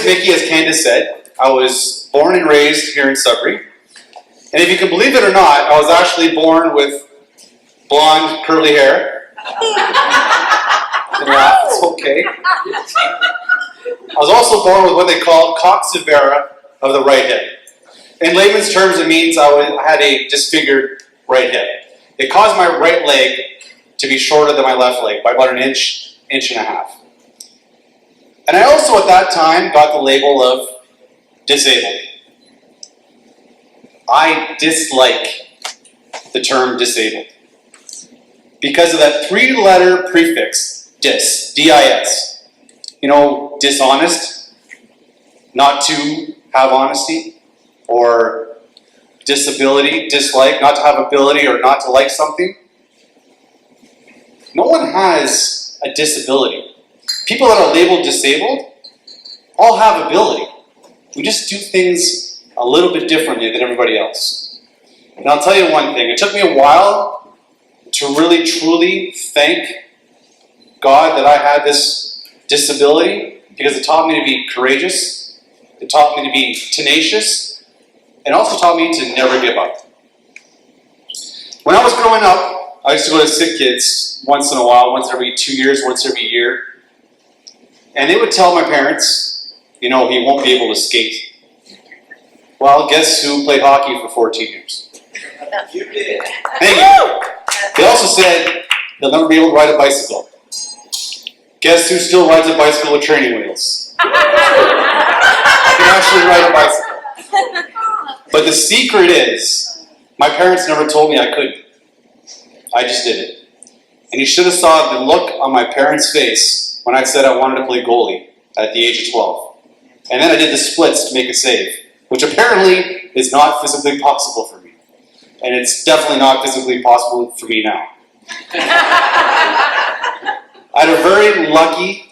is Mickey, as Candace said. I was born and raised here in Sudbury. And if you can believe it or not, I was actually born with blonde, curly hair. It's okay. I was also born with what they call coxivera of the right hip. In layman's terms, it means I had a disfigured right hip. It caused my right leg to be shorter than my left leg by about an inch, inch and a half. And I also at that time got the label of disabled. I dislike the term disabled because of that three-letter prefix, dis, D-I-S. You know, dishonest, not to have honesty, or disability, dislike, not to have ability or not to like something. No one has a disability. People that are labeled disabled all have ability. We just do things a little bit differently than everybody else. And I'll tell you one thing, it took me a while to really truly thank God that I had this disability, because it taught me to be courageous, it taught me to be tenacious, and also taught me to never give up. When I was growing up, I used to go to sick kids once in a while, once every 2 years, once every year. And they would tell my parents, you know, he won't be able to skate. Well, guess who played hockey for 14 years? You did. Thank you. They also said he'll never be able to ride a bicycle. Guess who still rides a bicycle with training wheels? I can actually ride a bicycle. But the secret is, my parents never told me I couldn't. I just did it. And you should have saw the look on my parents' face when I said I wanted to play goalie at the age of 12. And then I did the splits to make a save, which apparently is not physically possible for me. And it's definitely not physically possible for me now. I had a very lucky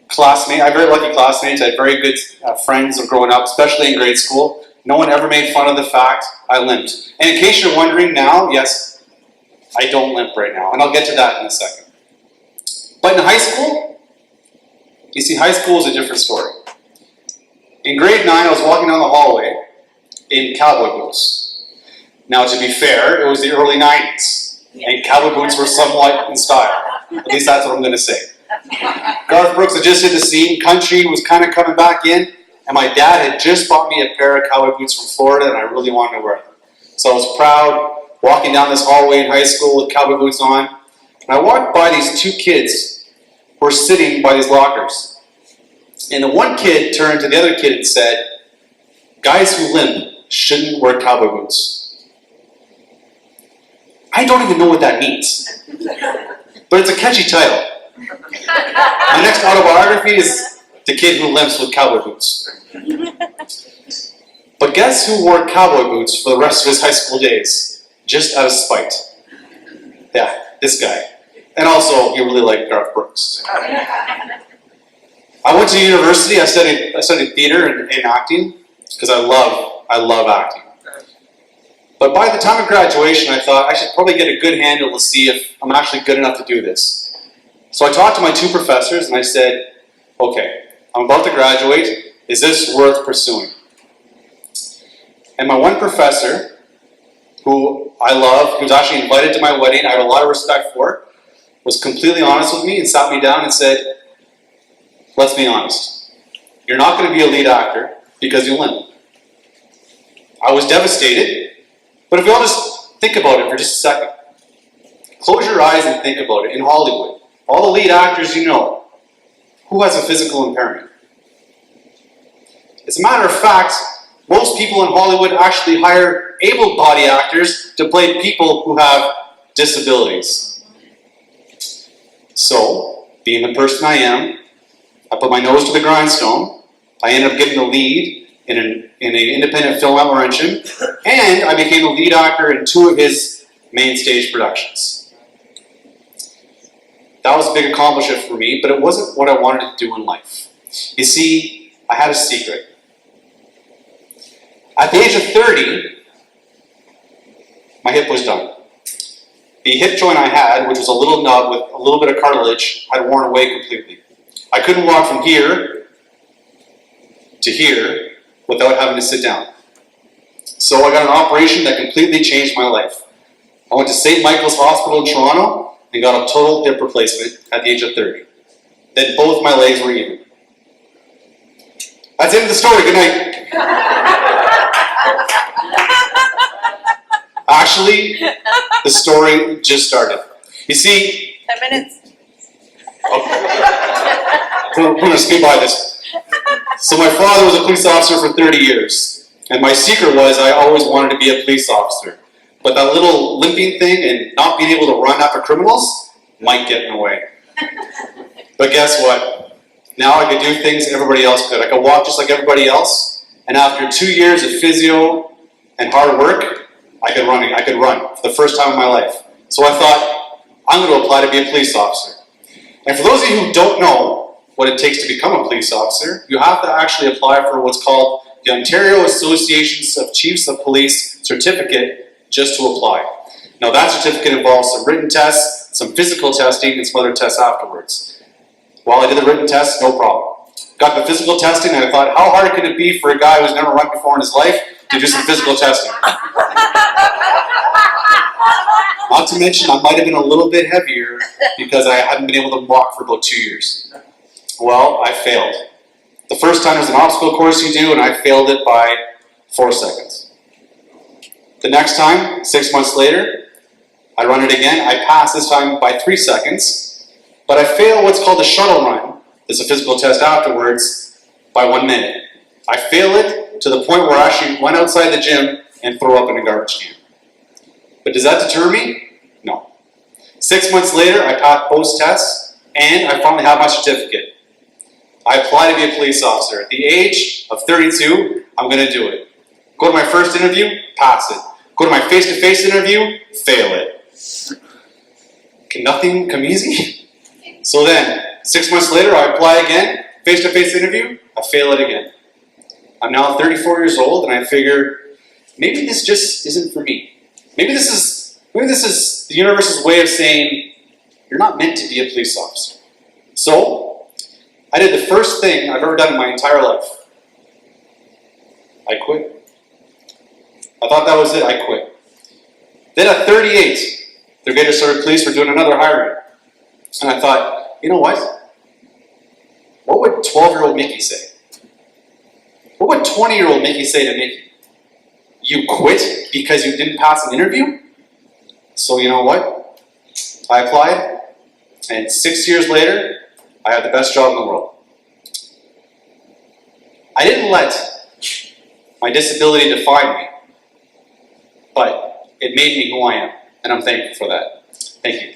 classmate. I had very lucky classmates. I had very good friends of growing up, especially in grade school. No one ever made fun of the fact I limped. And in case you're wondering now, yes, I don't limp right now. And I'll get to that in a second. But in high school, you see, high school is a different story. In grade 9, I was walking down the hallway in cowboy boots. Now, to be fair, it was the early 90s, and cowboy boots were somewhat in style. At least that's what I'm going to say. Garth Brooks had just hit the scene, country was kind of coming back in, and my dad had just bought me a pair of cowboy boots from Florida, and I really wanted to wear them. So I was proud, walking down this hallway in high school with cowboy boots on, and I walked by these two kids who were sitting by these lockers. And the one kid turned to the other kid and said, "Guys who limp shouldn't wear cowboy boots." I don't even know what that means, but it's a catchy title. My next autobiography is The Kid Who Limps with Cowboy Boots. But guess who wore cowboy boots for the rest of his high school days, just out of spite? Yeah, this guy. And also, he really liked Garth Brooks. I went to university. I studied theater and acting because I love acting. But by the time of graduation, I thought I should probably get a good handle to see if I'm actually good enough to do this. So I talked to my two professors and I said, okay, I'm about to graduate. Is this worth pursuing? And my one professor, who I love, who was actually invited to my wedding, I have a lot of respect for, was completely honest with me and sat me down and said, let's be honest. You're not going to be a lead actor because you limp. I was devastated. But if you all just think about it for just a second, close your eyes and think about it. In Hollywood, all the lead actors you know, who has a physical impairment? As a matter of fact, most people in Hollywood actually hire able-bodied actors to play people who have disabilities. So, being the person I am, I put my nose to the grindstone. I ended up getting the lead in an independent film at Laurentian, and I became the lead actor in 2 of his main stage productions. That was a big accomplishment for me, but it wasn't what I wanted to do in life. You see, I had a secret. At the age of 30, my hip was done. The hip joint I had, which was a little nub with a little bit of cartilage, had worn away completely. I couldn't walk from here to here without having to sit down. So I got an operation that completely changed my life. I went to St. Michael's Hospital in Toronto and got a total hip replacement at the age of 30. Then both my legs were even. That's the end of the story. Good night. Actually, the story just started. You see... 10 minutes. We're going to speed by this. So my father was a police officer for 30 years. And my secret was I always wanted to be a police officer. But that little limping thing and not being able to run after criminals might get in the way. But guess what? Now I could do things everybody else could. I could walk just like everybody else. And after 2 years of physio and hard work, I could run for the first time in my life. So I thought, I'm going to apply to be a police officer. And for those of you who don't know what it takes to become a police officer, you have to actually apply for what's called the Ontario Association of Chiefs of Police certificate just to apply. Now that certificate involves some written tests, some physical testing, and some other tests afterwards. While I did the written test, no problem. Got the physical testing, and I thought, how hard can it be for a guy who's never run before in his life to do some physical testing? Not to mention, I might have been a little bit heavier because I hadn't been able to walk for about 2 years. Well, I failed. The first time there's an obstacle course you do, and I failed it by 4 seconds. The next time, 6 months later, I run it again. I pass this time by 3 seconds, but I fail what's called a shuttle run. There's a physical test afterwards by 1 minute. I fail it to the point where I actually went outside the gym and throw up in a garbage can. But does that deter me? No. 6 months later, I passed both tests, and I finally have my certificate. I applied to be a police officer. At the age of 32, I'm going to do it. Go to my first interview, pass it. Go to my face-to-face interview, fail it. Can nothing come easy? So then, 6 months later, I apply again, face-to-face interview, I fail it again. I'm now 34 years old, and I figure, maybe this just isn't for me. Maybe this is the universe's way of saying, you're not meant to be a police officer. So, I did the first thing I've ever done in my entire life. I quit. I thought that was it, I quit. Then at 38, the Greater Sudbury Police were doing another hiring. And I thought, you know what? What would 12-year-old Mickey say? What would 20-year-old Mickey say to Mickey? You quit because you didn't pass an interview? So you know what? I applied, and 6 years later, I have the best job in the world. I didn't let my disability define me, but it made me who I am, and I'm thankful for that. Thank you.